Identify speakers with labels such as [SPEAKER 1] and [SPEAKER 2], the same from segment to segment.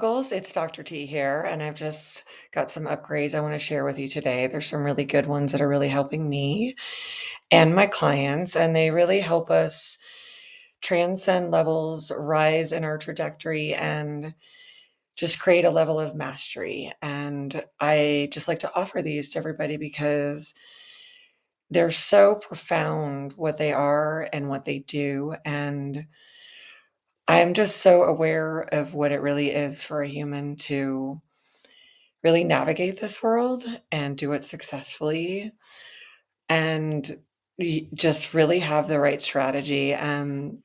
[SPEAKER 1] Goals, it's Dr. T here, and I've just got some upgrades I want to share with you today. There's some really good ones that are really helping me and my clients, and they really help us transcend levels, rise in our trajectory, and just create a level of mastery. And I just like to offer these to everybody because they're so profound what they are and what they do. And I'm just so aware of what it really is for a human to really navigate this world and do it successfully and just really have the right strategy and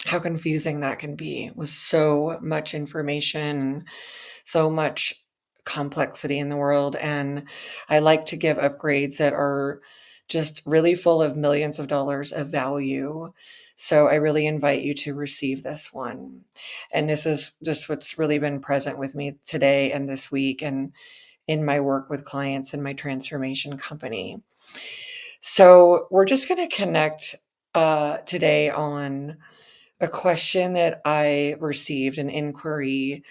[SPEAKER 1] how confusing that can be with so much information, so much complexity in the world. And I like to give upgrades that are just really full of millions of dollars of value. So I really invite you to receive this one. And this is just what's really been present with me today and this week and in my work with clients in my transformation company. So we're just going to connect today on a question that I received, an inquiry,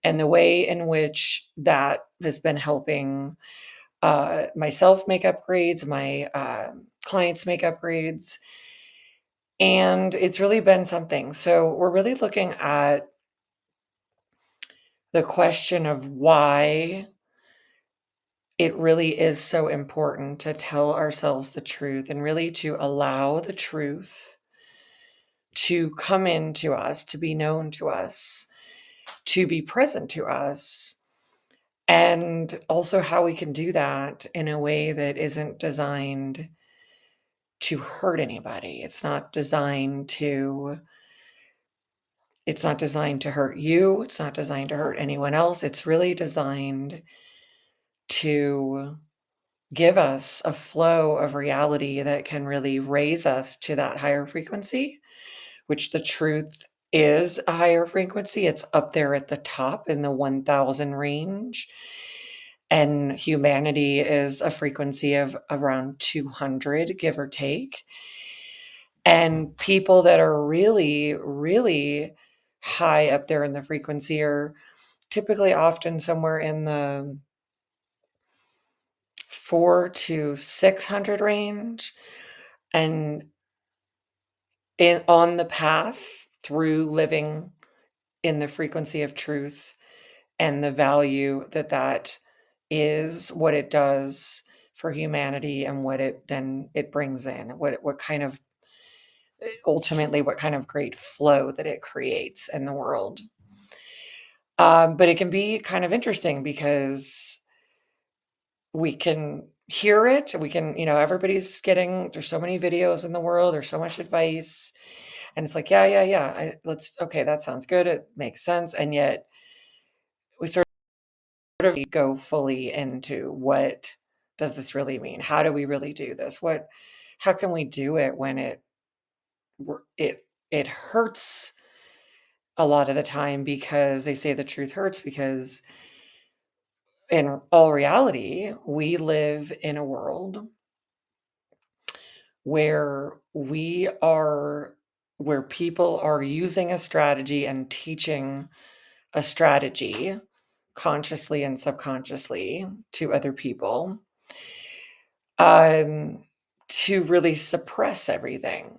[SPEAKER 1] and the way in which that has been helping myself make upgrades, my clients make upgrades. And it's really been something. So we're really looking at the question of why it really is so important to tell ourselves the truth and really to allow the truth to come into us, to be known to us, to be present to us, and also how we can do that in a way that isn't designed to hurt anybody. It's not designed to hurt you. It's not designed to hurt anyone else. It's really designed to give us a flow of reality that can really raise us to that higher frequency, which the truth is a higher frequency. It's up there at the top in the 1000 range. And humanity is a frequency of around 200, give or take. And people that are really, really high up there in the frequency are typically often somewhere in the 4 to 600 range. And on the path through living in the frequency of truth and the value that is, what it does for humanity and what it brings in, what kind of ultimately what kind of great flow that it creates in the world. But it can be kind of interesting because we can hear it. We can, everybody's there's so many videos in the world, there's so much advice. And it's like, yeah, yeah, yeah. Okay, that sounds good. It makes sense. And yet we sort of go fully into what does this really mean? How do we really do this? How can we do it when it hurts a lot of the time, because they say the truth hurts, because in all reality, we live in a world where where people are using a strategy and teaching a strategy consciously and subconsciously to other people, um, to really suppress everything,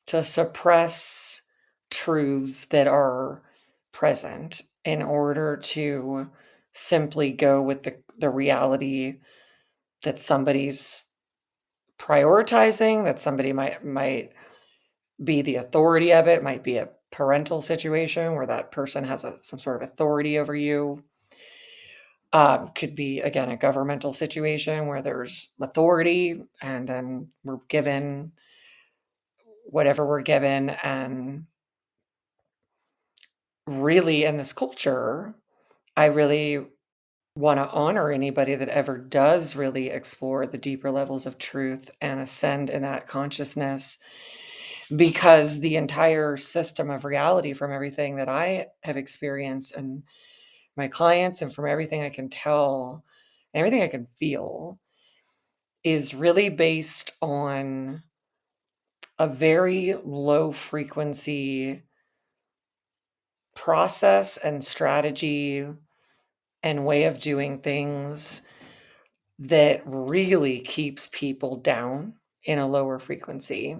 [SPEAKER 1] to suppress truths that are present in order to simply go with the reality that somebody's prioritizing, that somebody might be the authority of. It might be a parental situation where that person has some sort of authority over you. Could be, again, a governmental situation where there's authority and then we're given whatever we're given. And really, in this culture, I really want to honor anybody that ever does really explore the deeper levels of truth and ascend in that consciousness, because the entire system of reality, from everything that I have experienced and my clients, and from everything I can tell, and everything I can feel, is really based on a very low frequency process and strategy and way of doing things that really keeps people down in a lower frequency.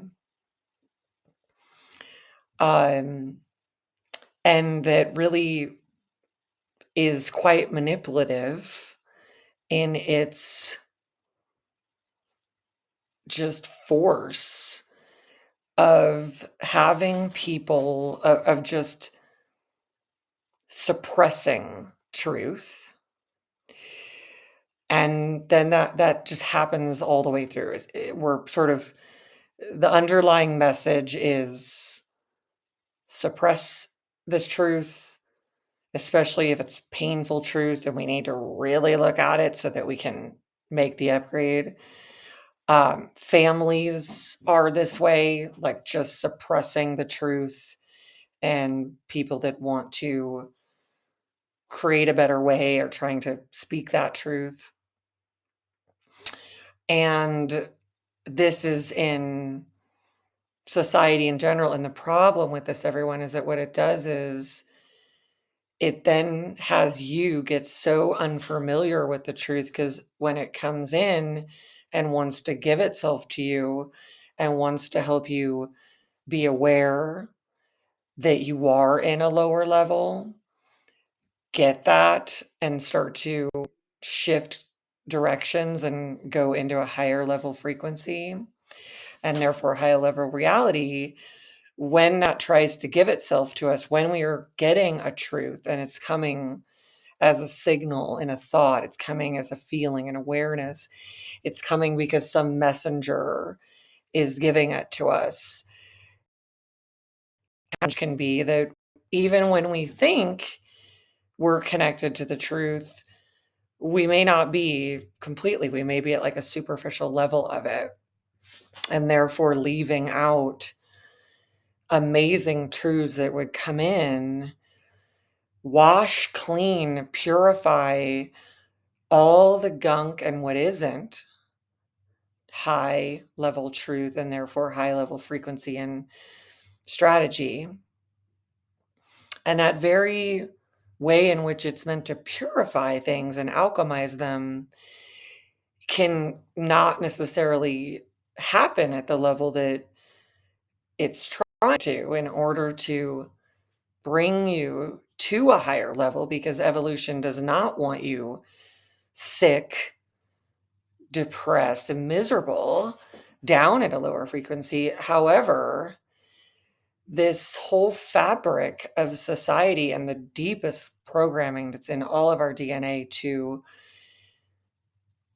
[SPEAKER 1] Um, and that really is quite manipulative in its just force of having people of just suppressing truth. And then that just happens all the way through. We're sort of the underlying message is suppress this truth, especially if it's painful truth and we need to really look at it so that we can make the upgrade. Families are this way, like just suppressing the truth, and people that want to create a better way are trying to speak that truth. And this is in society in general. And the problem with this, everyone, is that what it does is it then has you get so unfamiliar with the truth because when it comes in and wants to give itself to you and wants to help you be aware that you are in a lower level, get that and start to shift directions and go into a higher level frequency and therefore higher level reality. When that tries to give itself to us, when we are getting a truth and it's coming as a signal in a thought, it's coming as a feeling and awareness, it's coming because some messenger is giving it to us, which can be that even when we think we're connected to the truth, we may not be completely. We may be at like a superficial level of it, and therefore leaving out amazing truths that would come in, wash clean, purify all the gunk and what isn't high level truth and therefore high level frequency and strategy. And that very way in which it's meant to purify things and alchemize them can not necessarily happen at the level that it's trying to in order to bring you to a higher level, because evolution does not want you sick, depressed, and miserable down at a lower frequency. However, this whole fabric of society and the deepest programming that's in all of our DNA to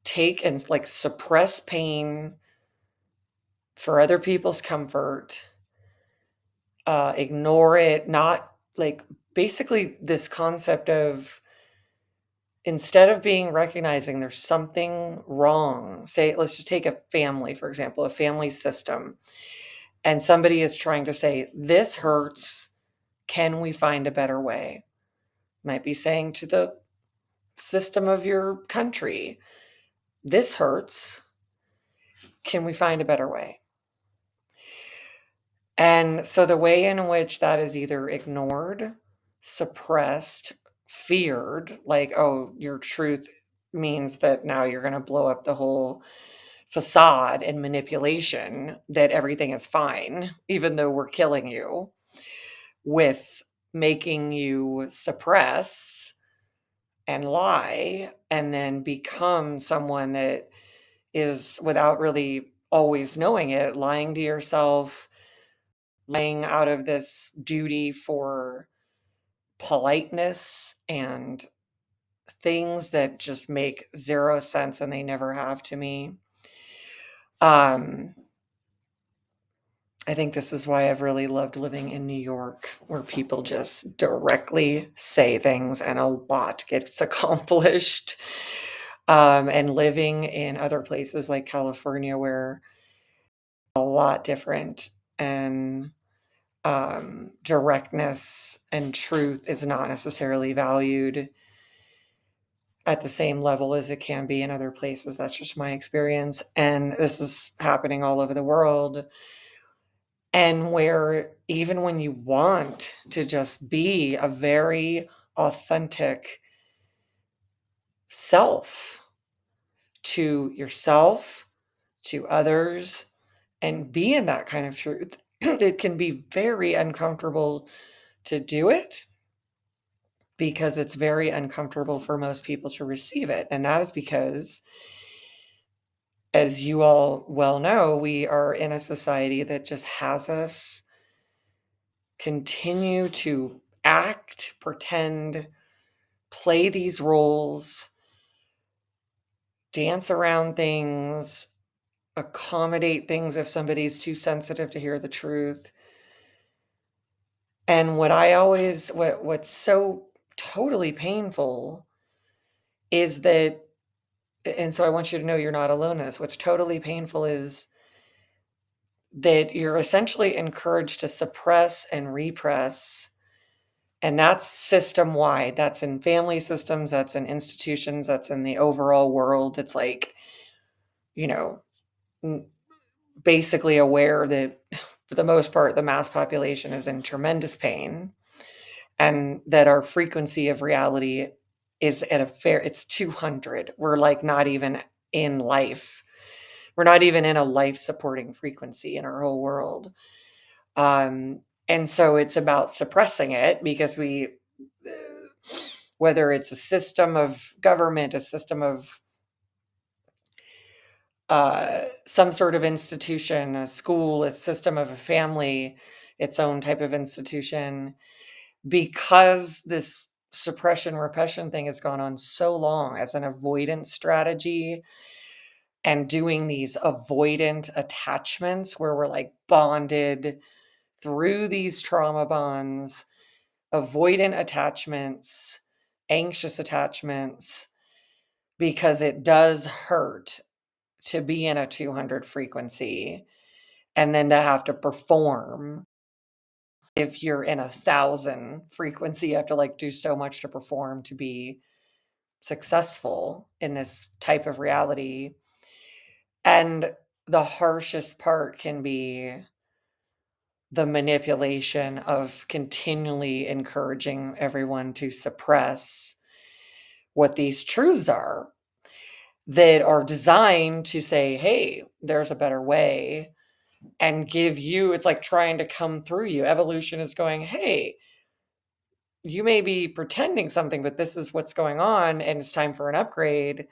[SPEAKER 1] take and like suppress pain for other people's comfort, ignore it, not like basically this concept of instead of being recognizing there's something wrong, say, let's just take a family, for example, a family system, and somebody is trying to say, this hurts. Can we find a better way? Might be saying to the system of your country, this hurts. Can we find a better way? And so the way in which that is either ignored, suppressed, feared, like, oh, your truth means that now you're going to blow up the whole facade and manipulation that everything is fine, even though we're killing you, with making you suppress and lie and then become someone that is, without really always knowing it, lying to yourself, lying out of this duty for politeness and things that just make zero sense and they never have to me. Um, I think this is why I've really loved living in New York, where people just directly say things and a lot gets accomplished. And living in other places like California, where a lot different and directness and truth is not necessarily valued at the same level as it can be in other places. That's just my experience. And this is happening all over the world. and where even when you want to just be a very authentic self to yourself, to others, and be in that kind of truth, it can be very uncomfortable to do it because it's very uncomfortable for most people to receive it. And that is because, as you all well know, we are in a society that just has us continue to act, pretend, play these roles, dance around things, accommodate things if somebody's too sensitive to hear the truth. And what's so totally painful is that, and so I want you to know you're not alone in this. What's totally painful is that you're essentially encouraged to suppress and repress. And that's system wide. That's in family systems, that's in institutions, that's in the overall world. It's like, you know, basically aware that for the most part, the mass population is in tremendous pain and that our frequency of reality is at it's 200. We're like not even in life. We're not even in a life supporting frequency in our whole world. Um, and so it's about suppressing it because whether it's a system of government, a system of some sort of institution, a school, a system of a family, its own type of institution, because this suppression repression thing has gone on so long as an avoidance strategy and doing these avoidant attachments where we're like bonded through these trauma bonds, avoidant attachments, anxious attachments, because it does hurt to be in a 200 frequency and then to have to perform. If you're in 1,000 frequency, you have to like do so much to perform to be successful in this type of reality. And the harshest part can be the manipulation of continually encouraging everyone to suppress what these truths are that are designed to say, hey, there's a better way, and give you, it's like trying to come through you. Evolution is going, hey, you may be pretending something, but this is what's going on, and it's time for an upgrade.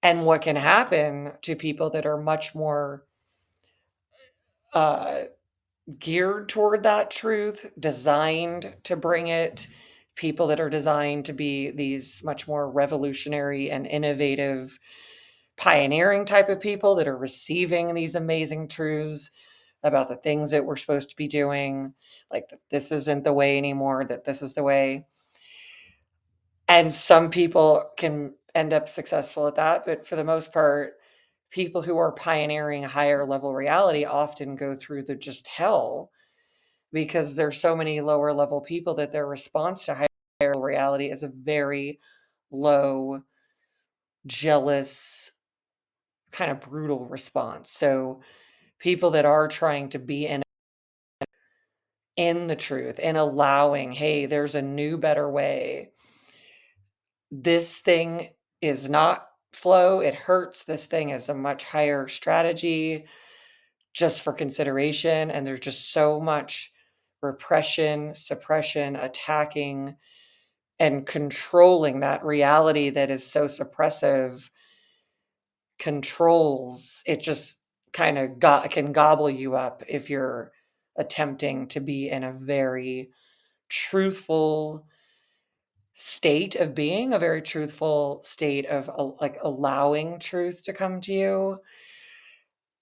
[SPEAKER 1] And what can happen to people that are much more uh, geared toward that truth, designed to bring it, people that are designed to be these much more revolutionary and innovative, pioneering type of people that are receiving these amazing truths about the things that we're supposed to be doing, like that this isn't the way anymore, that this is the way. And some people can end up successful at that, but for the most part, people who are pioneering higher level reality often go through the just hell because there's so many lower level people that their response to higher reality is a very low, jealous, kind of brutal response. So people that are trying to be in the truth and allowing, hey, there's a new, better way. This thing is not flow. It hurts. This thing is a much higher strategy just for consideration. And there's just so much repression, suppression, attacking, and controlling that reality that is so suppressive controls. It just kind of can gobble you up if you're attempting to be in a very truthful state of being, a very truthful state of like allowing truth to come to you,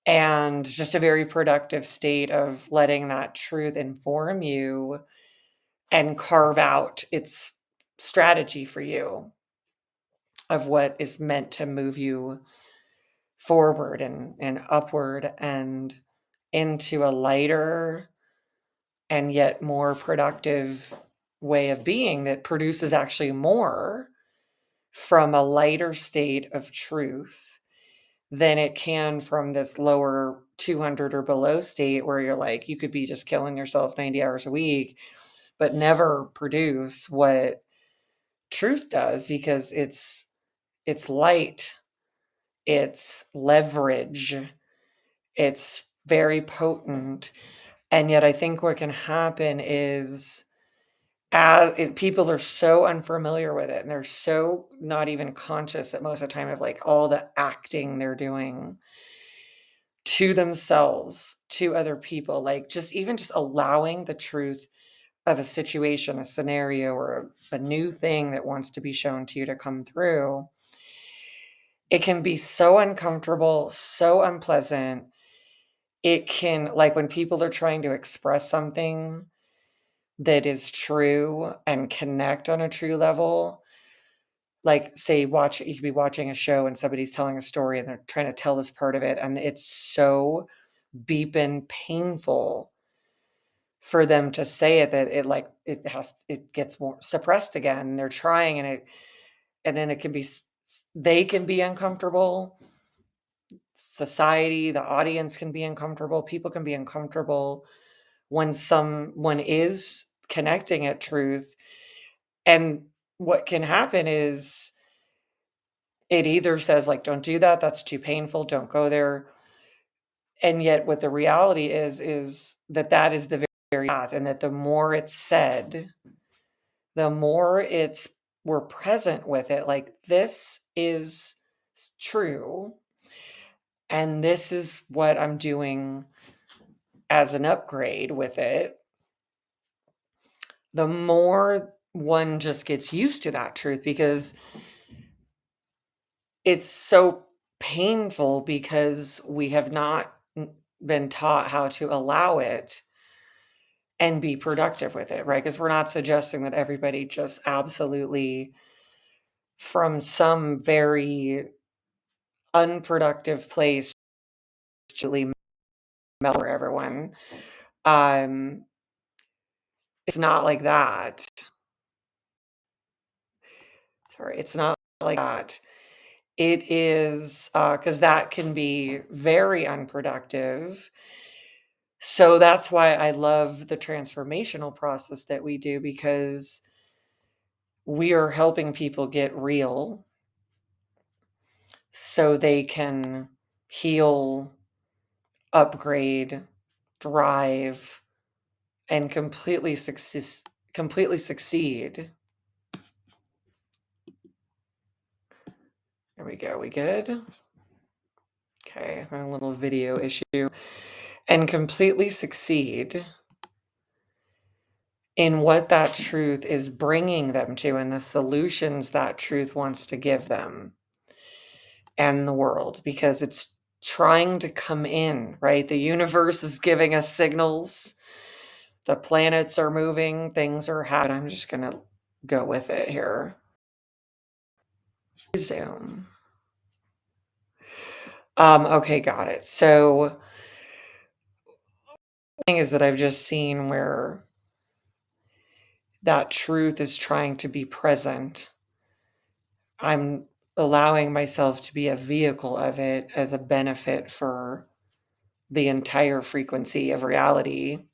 [SPEAKER 1] and just a very productive state of letting that truth inform you and carve out its strategy for you of what is meant to move you forward and upward and into a lighter and yet more productive way of being that produces actually more from a lighter state of truth than it can from this lower 200 or below state where you're like, you could be just killing yourself 90 hours a week, but never produce what truth does because it's light, it's leverage, it's very potent. And yet I think what can happen is people are so unfamiliar with it and they're so not even conscious at most of the time of like all the acting they're doing to themselves, to other people, like just even just allowing the truth of a situation, a scenario, or a new thing that wants to be shown to you to come through. It can be so uncomfortable, so unpleasant. It can, like when people are trying to express something that is true and connect on a true level, like say you could be watching a show and somebody's telling a story and they're trying to tell this part of it and it's so beepin' painful for them to say it that it gets more suppressed again. They're trying and then it can be they can be uncomfortable, society, the audience can be uncomfortable, people can be uncomfortable when someone is connecting at truth. And what can happen is it either says like, don't do that, that's too painful, don't go there. And yet what the reality is that that is the very path, and that the more it's said, the more we're present with it, like this is true, and this is what I'm doing as an upgrade with it, the more one just gets used to that truth because it's so painful because we have not been taught how to allow it and be productive with it, right? Because we're not suggesting that everybody just absolutely, from some very unproductive place, actually melt for everyone. Um, it's not like that. Sorry, it's not like that. It is because that can be very unproductive. So that's why I love the transformational process that we do because we are helping people get real so they can heal, upgrade, drive, and completely succeed. There we go. We good? Okay, a little video issue. And completely succeed in what that truth is bringing them to and the solutions that truth wants to give them and the world, because it's trying to come in, right? The universe is giving us signals. The planets are moving, things are happening. I'm just going to go with it here. Zoom. Okay, got it. So the thing is that I've just seen where that truth is trying to be present. I'm allowing myself to be a vehicle of it as a benefit for the entire frequency of reality.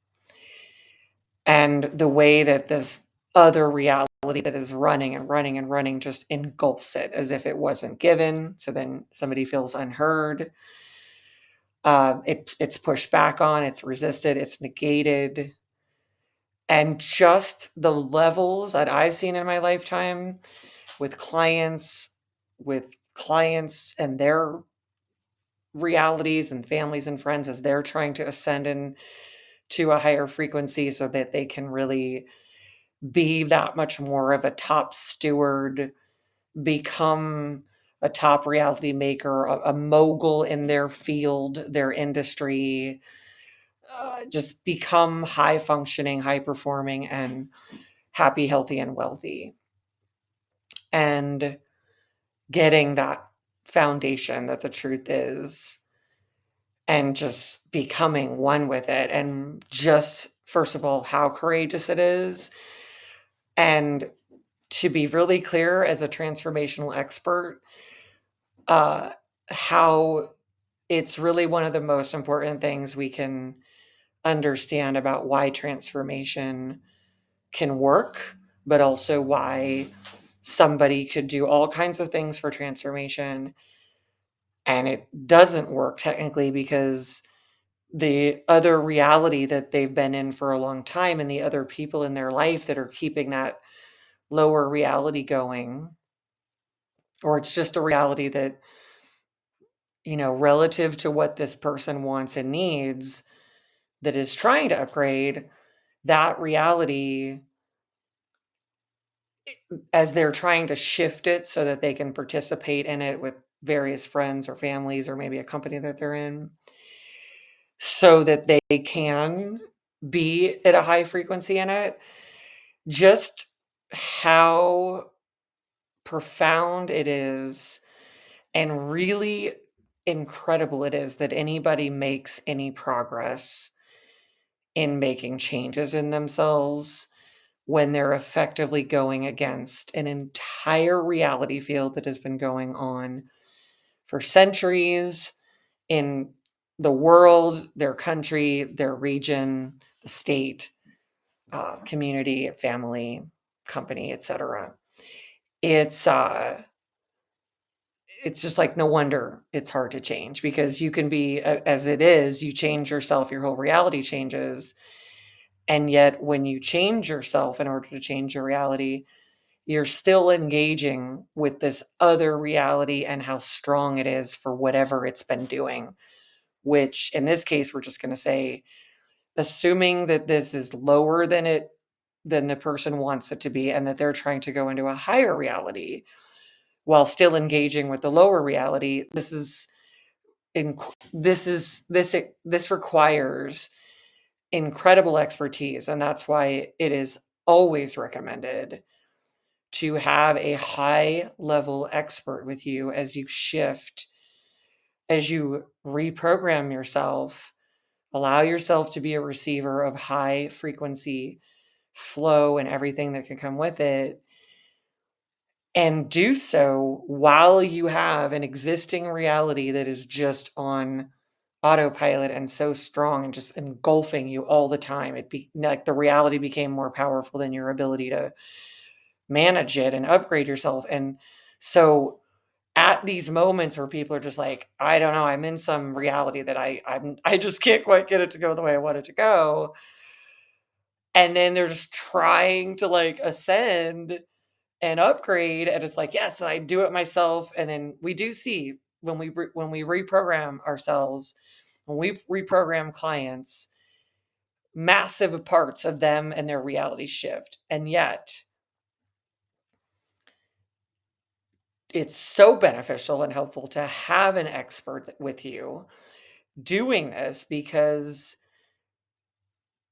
[SPEAKER 1] And the way that this other reality that is running and running and running just engulfs it as if it wasn't given. So then somebody feels unheard. It's pushed back on, it's resisted, it's negated. And just the levels that I've seen in my lifetime with clients and their realities and families and friends as they're trying to ascend into a higher frequency so that they can really be that much more of a top steward, become a top reality maker, a mogul in their field, their industry, just become high functioning, high performing, and happy, healthy, and wealthy. And getting that foundation that the truth is and just becoming one with it. And just, first of all, how courageous it is. And to be really clear as a transformational expert, uh, how it's really one of the most important things we can understand about why transformation can work, but also why somebody could do all kinds of things for transformation and it doesn't work technically because the other reality that they've been in for a long time and the other people in their life that are keeping that lower reality going, or it's just a reality that, relative to what this person wants and needs that is trying to upgrade that reality as they're trying to shift it so that they can participate in it with various friends or families or maybe a company that they're in so that they can be at a high frequency in it. Just how profound it is and really incredible it is that anybody makes any progress in making changes in themselves when they're effectively going against an entire reality field that has been going on for centuries in the world, their country, their region, the state, community, family, company, etc. It's it's just like no wonder it's hard to change because you can be as it is, you change yourself, your whole reality changes. And yet when you change yourself in order to change your reality, you're still engaging with this other reality and how strong it is for whatever it's been doing, which in this case, we're just going to say, assuming that this is lower than the person wants it to be, and that they're trying to go into a higher reality while still engaging with the lower reality. This requires incredible expertise, and that's why it is always recommended to have a high level expert with you as you reprogram yourself, allow yourself to be a receiver of high frequency flow and everything that can come with it, and do so while you have an existing reality that is just on autopilot and so strong and just engulfing you all the time. Like the reality became more powerful than your ability to manage it and upgrade yourself. And so at these moments where people are just like, I don't know, I'm in some reality that I just can't quite get it to go the way I want it to go. And then they're just trying to like ascend and upgrade, and it's like, yes, I do it myself. And then we do see when we reprogram ourselves, when we reprogram clients, massive parts of them and their reality shift. And yet it's so beneficial and helpful to have an expert with you doing this because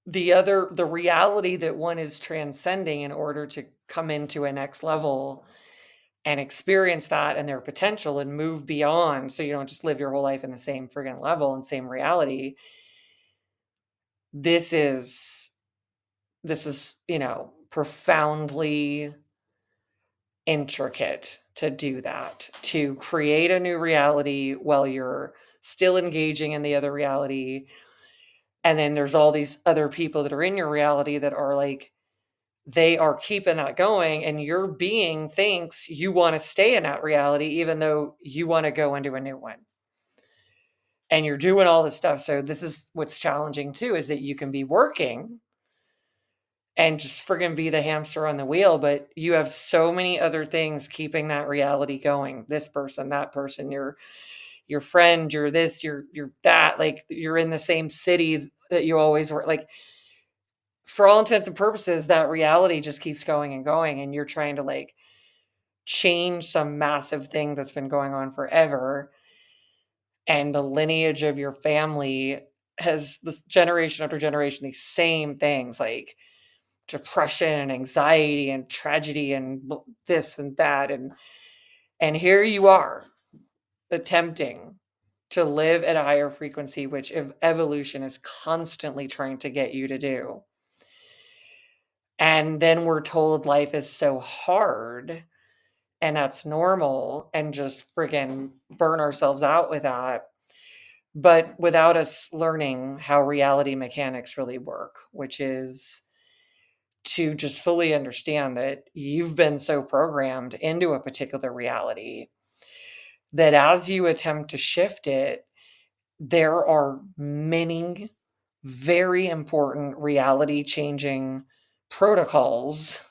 [SPEAKER 1] the reality that one is transcending in order to come into a next level and experience that and their potential and move beyond, so you don't just live your whole life in the same friggin' level and same reality. This is profoundly intricate to do that, to create a new reality while you're still engaging in the other reality. And then there's all these other people that are in your reality that are like, they are keeping that going, and your being thinks you want to stay in that reality, even though you want to go into a new one. And you're doing all this stuff. So this is what's challenging too, is that you can be working and just friggin' be the hamster on the wheel, but you have so many other things keeping that reality going. This person, that person, your friend, you're this, you're that, like you're in the same city that you always were. Like for all intents and purposes, that reality just keeps going and going, and you're trying to like change some massive thing that's been going on forever. And the lineage of your family has this generation after generation, these same things like depression and anxiety and tragedy and this and that. And here you are attempting to live at a higher frequency, which evolution is constantly trying to get you to do. And then we're told life is so hard and that's normal, and just friggin' burn ourselves out with that. but without us learning how reality mechanics really work, which is to just fully understand that you've been so programmed into a particular reality that as you attempt to shift it, there are many very important reality changing protocols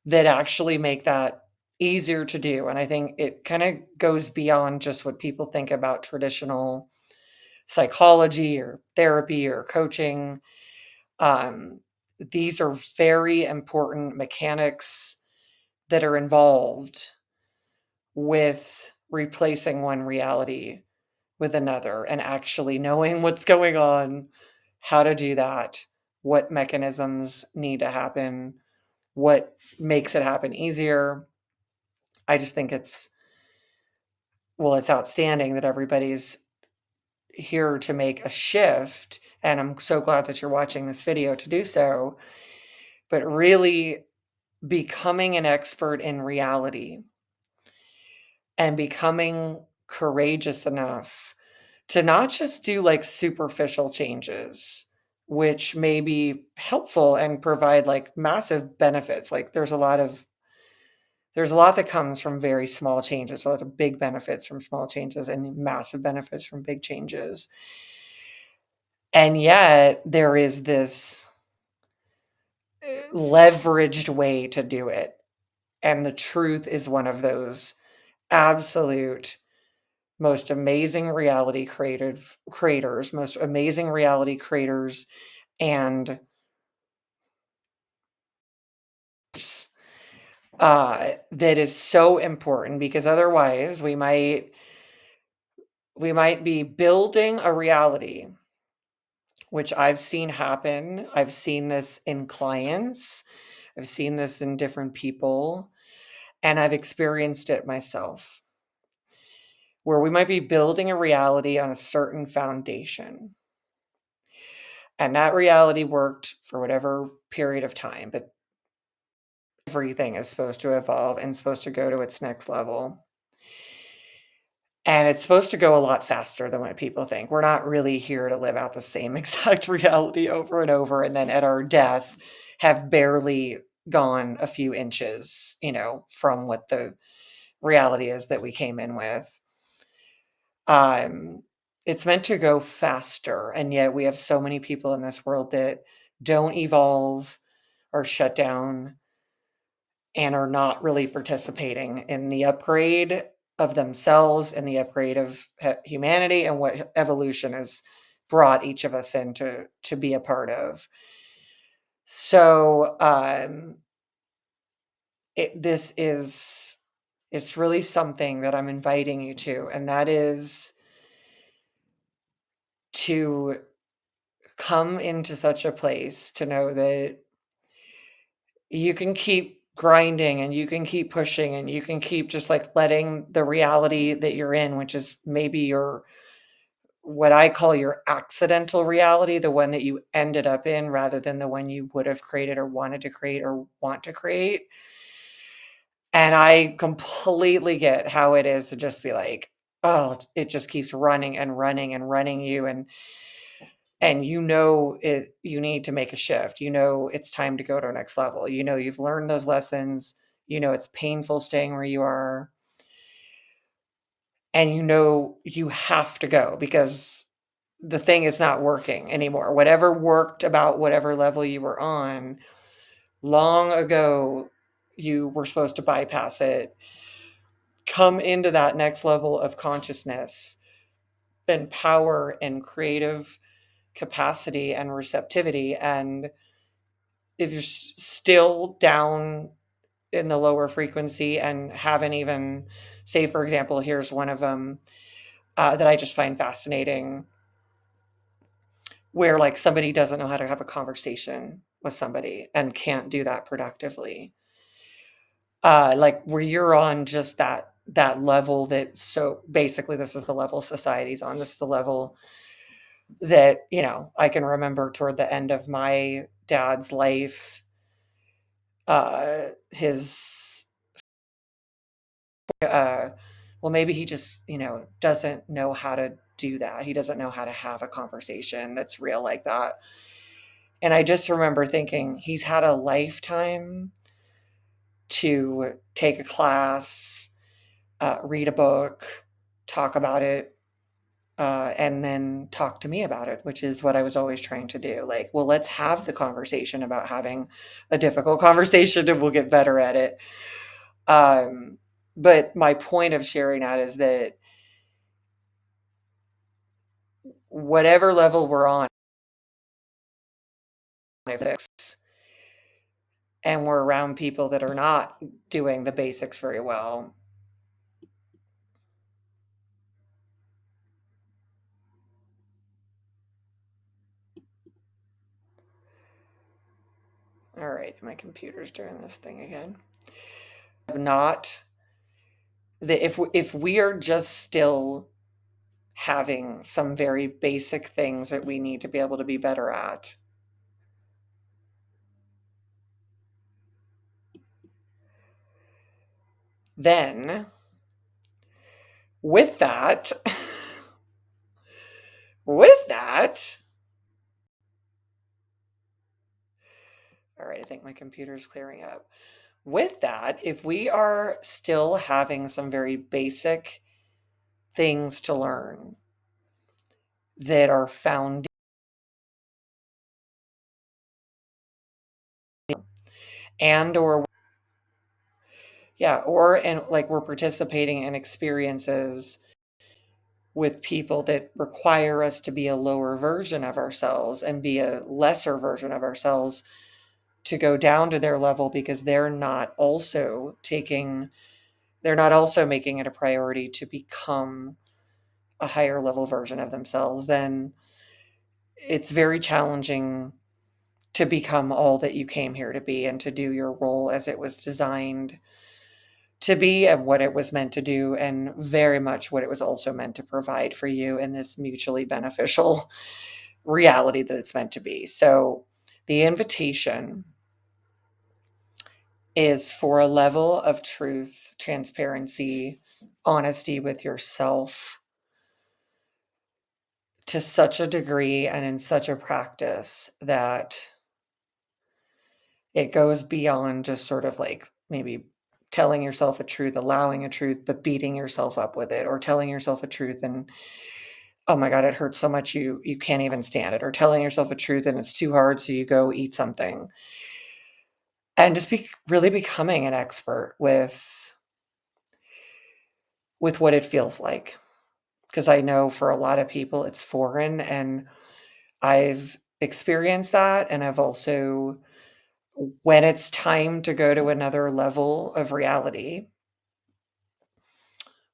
[SPEAKER 1] that actually make that easier to do. And I think it kind of goes beyond just what people think about traditional psychology or therapy or coaching. Um, these are very important mechanics that are involved with replacing one reality with another and actually knowing what's going on, how to do that, what mechanisms need to happen, what makes it happen easier. I just think it's outstanding that everybody's here to make a shift. And I'm so glad that you're watching this video to do so. But really becoming an expert in reality and becoming courageous enough to not just do like superficial changes, which may be helpful and provide like massive benefits. Like there's a lot that comes from very small changes, a lot of big benefits from small changes and massive benefits from big changes. And yet there is this leveraged way to do it. And the truth is one of those absolute most amazing most amazing reality creators and that is so important because otherwise we might be building a reality, which I've seen happen. I've seen this in clients, I've seen this in different people, and I've experienced it myself, where we might be building a reality on a certain foundation. And that reality worked for whatever period of time, but everything is supposed to evolve and supposed to go to its next level. And it's supposed to go a lot faster than what people think. We're not really here to live out the same exact reality over and over, and then at our death have barely gone a few inches, from what the reality is that we came in with. Um, it's meant to go faster, and yet we have so many people in this world that don't evolve or shut down and are not really participating in the upgrade of themselves and the upgrade of humanity and what evolution has brought each of us in to be a part of. So this is it's really something that I'm inviting you to, and that is to come into such a place to know that you can keep grinding and you can keep pushing and you can keep just like letting the reality that you're in, which is maybe your what I call your accidental reality, the one that you ended up in rather than the one you would have created or wanted to create or want to create. And I completely get how it is to just be like, oh, it just keeps running and running and running you and you need to make a shift. It's time to go to our next level. You've learned those lessons. It's painful staying where you are. And you have to go because the thing is not working anymore. Whatever worked about whatever level you were on, long ago, you were supposed to bypass it, come into that next level of consciousness and power and creative capacity and receptivity. And if you're still down in the lower frequency and haven't even, say, for example, here's one of them that I just find fascinating, where like somebody doesn't know how to have a conversation with somebody and can't do that productively. Like where you're on just that level so basically this is the level society's on. This is the level that, I can remember toward the end of my dad's life, his well, maybe he just, doesn't know how to do that. He doesn't know how to have a conversation that's real like that. And I just remember thinking he's had a lifetime to take a class, read a book, talk about it, and then talk to me about it, which is what I was always trying to do. Like, well, let's have the conversation about having a difficult conversation and we'll get better at it. Um, but my point of sharing that is that whatever level we're on, if it's, and we're around people that are not doing the basics very well, all right, my computer's doing this thing again. Not that if we are just still having some very basic things that we need to be able to be better at, then with that, with that, all right, I think my computer's clearing up. With that, if we are still having some very basic things to learn that are found, and or yeah, or and like we're participating in experiences with people that require us to be a lower version of ourselves and be a lesser version of ourselves to go down to their level because they're not also making it a priority to become a higher level version of themselves, then it's very challenging to become all that you came here to be and to do your role as it was designed to be and what it was meant to do, and very much what it was also meant to provide for you in this mutually beneficial reality that it's meant to be. So the invitation is for a level of truth, transparency, honesty with yourself to such a degree and in such a practice that it goes beyond just sort of like maybe telling yourself a truth, allowing a truth, but beating yourself up with it, or telling yourself a truth and oh my god, it hurts so much you can't even stand it, or telling yourself a truth and it's too hard so you go eat something. And just really becoming an expert with what it feels like. Because I know for a lot of people it's foreign, and I've experienced that, and I've also when it's time to go to another level of reality,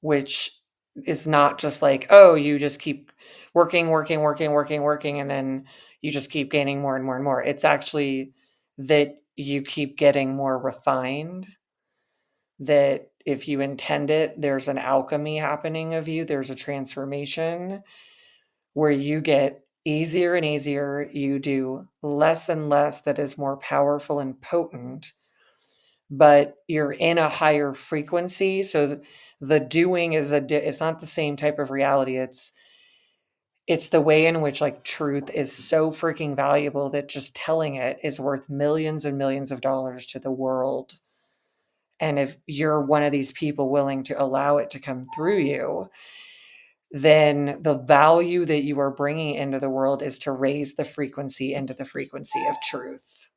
[SPEAKER 1] which is not just like, oh, you just keep working, working, working, working, working, and then you just keep gaining more and more and more. It's actually that you keep getting more refined, that if you intend it, there's an alchemy happening of you, there's a transformation where you get easier and easier, you do less and less that is more powerful and potent, but you're in a higher frequency. So the doing is it's not the same type of reality. It's the way in which like truth is so freaking valuable that just telling it is worth millions and millions of dollars to the world. And if you're one of these people willing to allow it to come through you, then the value that you are bringing into the world is to raise the frequency into the frequency of truth.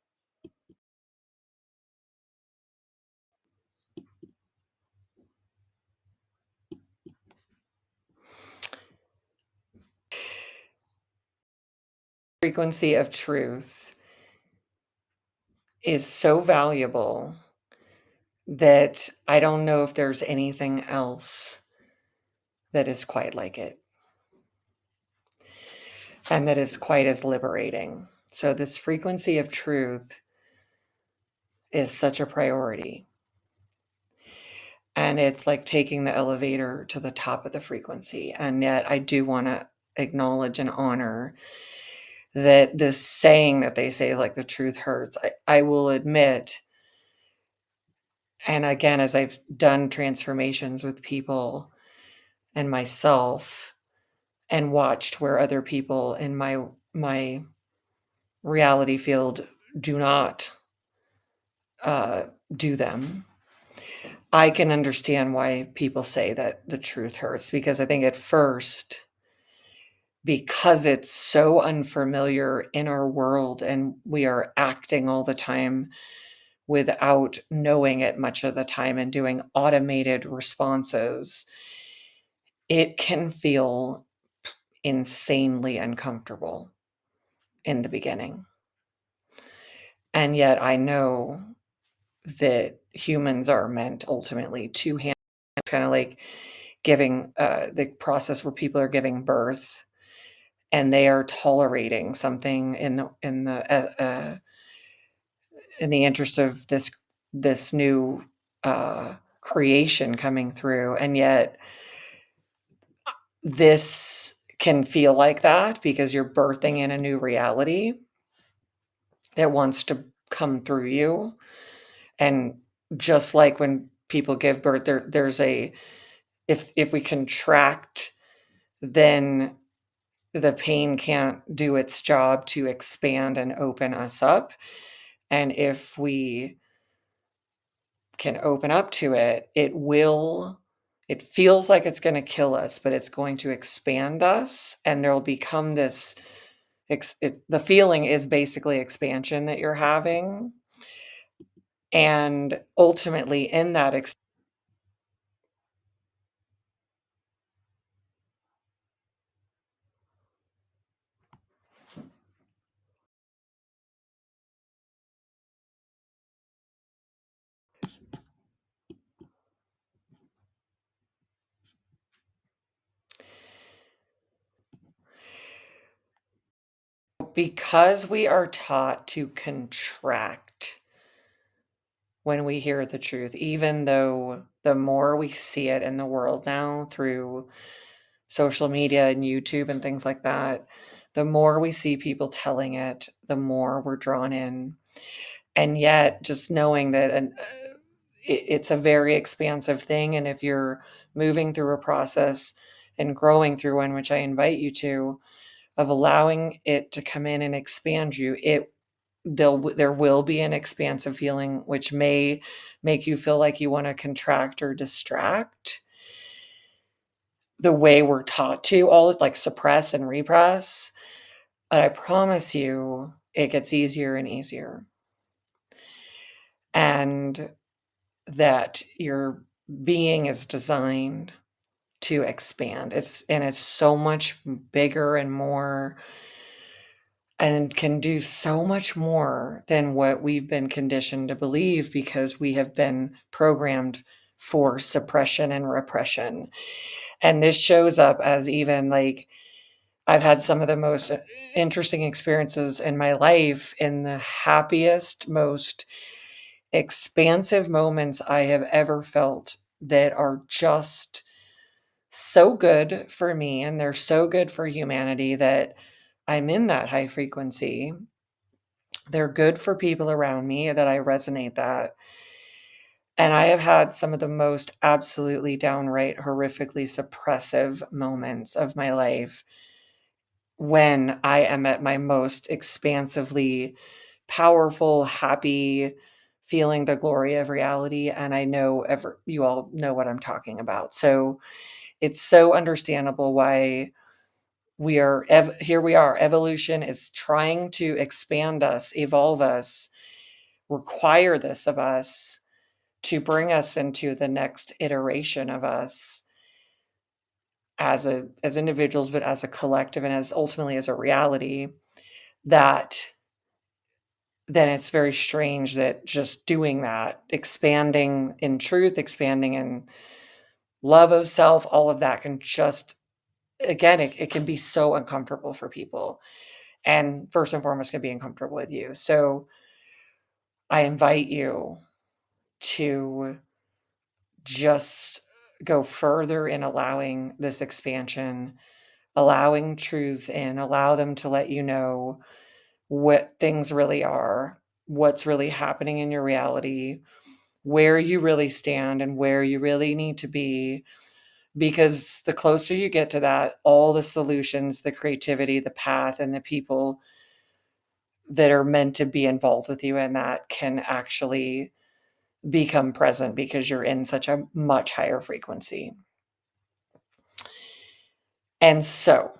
[SPEAKER 1] Frequency of truth is so valuable that I don't know if there's anything else that is quite like it and that is quite as liberating. So, this frequency of truth is such a priority. And it's like taking the elevator to the top of the frequency. And yet, I do want to acknowledge and honor that this saying that they say, like, the truth hurts. I will admit, and again, as I've done transformations with people and myself, and watched where other people in my reality field do not uh, do them, I can understand why people say that the truth hurts, because I think at first, because it's so unfamiliar in our world and we are acting all the time without knowing it much of the time and doing automated responses, it can feel insanely uncomfortable in the beginning. And yet I know that humans are meant ultimately to handle. It's kind of like giving the process where people are giving birth and they are tolerating something in the interest of this new creation coming through, and yet this can feel like that because you're birthing in a new reality that wants to come through you. And just like when people give birth, there's a if we contract, then the pain can't do its job to expand and open us up. And if we can open up to it, it feels like it's going to kill us, but it's going to expand us, and there'll become this the feeling is basically expansion that you're having. And ultimately in that because we are taught to contract when we hear the truth, even though the more we see it in the world now through social media and YouTube and things like that, the more we see people telling it, the more we're drawn in. And yet, just knowing that it's a very expansive thing. And if you're moving through a process and growing through one, which I invite you to, of allowing it to come in and expand you, there will be an expansive feeling, which may make you feel like you want to contract or distract the way we're taught to, all like suppress and repress. But I promise you, it gets easier and easier. And that your being is designed to expand. It's so much bigger and more, and can do so much more than what we've been conditioned to believe, because we have been programmed for suppression and repression. And this shows up as, even like, I've had some of the most interesting experiences in my life in the happiest, most expansive moments I have ever felt, that are just so good for me and they're so good for humanity, that I'm in that high frequency. They're good for people around me, that I resonate that. And I have had some of the most absolutely downright horrifically suppressive moments of my life when I am at my most expansively powerful, happy, feeling the glory of reality. And I know you all know what I'm talking about. So it's so understandable why here we are. Evolution is trying to expand us, evolve us, require this of us to bring us into the next iteration of us as individuals, but as a collective, and as ultimately as a reality. That then it's very strange that just doing that, expanding in truth, expanding in love of self, all of that can just, again, it can be so uncomfortable for people. And first and foremost, can be uncomfortable with you. So I invite you to just go further in allowing this expansion, allowing truths in, allow them to let you know what things really are, what's really happening in your reality, where you really stand and where you really need to be. because the closer you get to that, all the solutions, the creativity, the path, and the people that are meant to be involved with you in that can actually become present because you're in such a much higher frequency. And so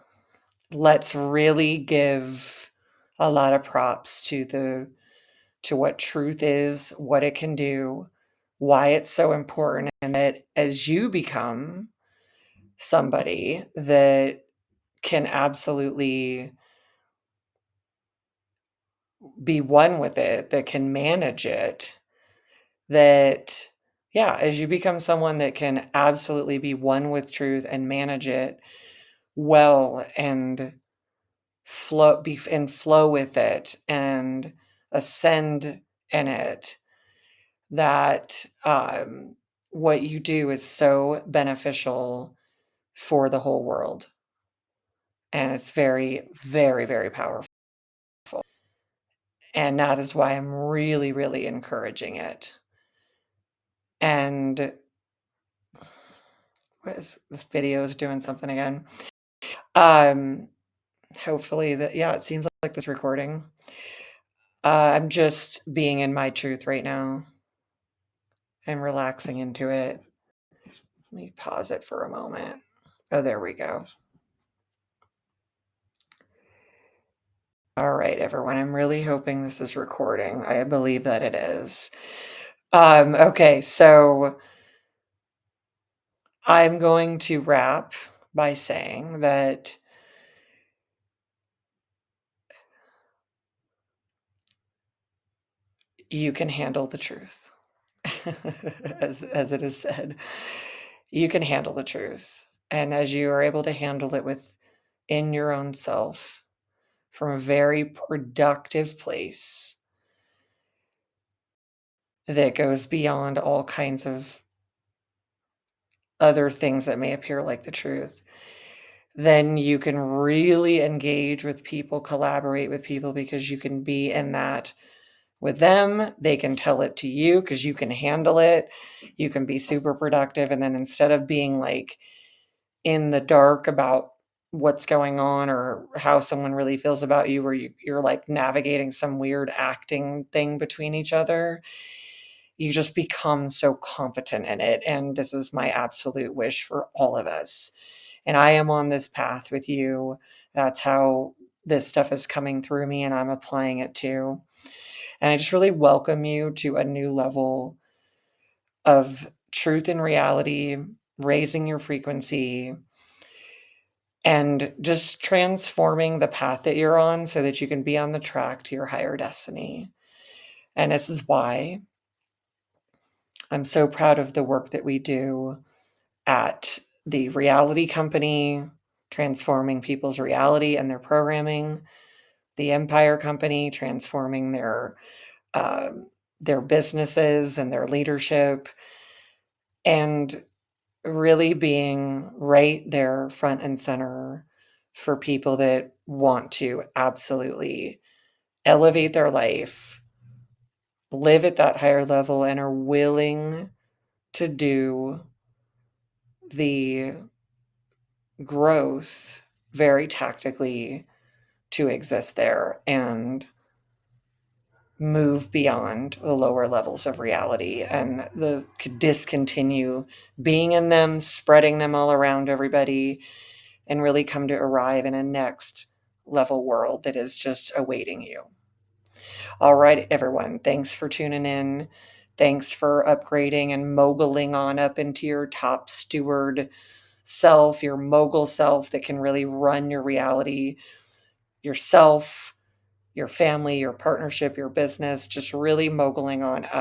[SPEAKER 1] let's really give a lot of props to what truth is, what it can do, why it's so important, and that as you become somebody that can absolutely be one with it, that can manage it, that, yeah, as you become someone that can absolutely be one with truth and manage it well and flow with it and ascend in it, that what you do is so beneficial for the whole world. And it's very, very, very powerful. And that is why I'm really, really encouraging it. And what is this video is doing something again? Um, hopefully that, yeah, it seems like this recording. I'm just being in my truth right now. I'm relaxing into it. Let me pause it for a moment. Oh, there we go. All right, everyone. I'm really hoping this is recording. I believe that it is. Okay, so I'm going to wrap by saying that you can handle the truth. as it is said, you can handle the truth. And as you are able to handle it within your own self from a very productive place that goes beyond all kinds of other things that may appear like the truth, then you can really engage with people, collaborate with people, because you can be in that with them. They can tell it to you because you can handle it. You can be super productive. And then instead of being like in the dark about what's going on or how someone really feels about you, where you're like navigating some weird acting thing between each other, you just become so competent in it. And this is my absolute wish for all of us. And I am on this path with you. That's how this stuff is coming through me, and I'm applying it too. And I just really welcome you to a new level of truth and reality, raising your frequency, and just transforming the path that you're on so that you can be on the track to your higher destiny. And this is why I'm so proud of the work that we do at the reality company, transforming people's reality and their programming, the Empire Company, transforming their businesses and their leadership, and really being right there front and center for people that want to absolutely elevate their life, live at that higher level, and are willing to do the growth very tactically to exist there and move beyond the lower levels of reality and discontinue being in them, spreading them all around everybody, and really come to arrive in a next level world that is just awaiting you. All right, everyone, thanks for tuning in. Thanks for upgrading and moguling on up into your top steward self, your mogul self that can really run your reality, yourself, your family, your partnership, your business, just really moguling on up.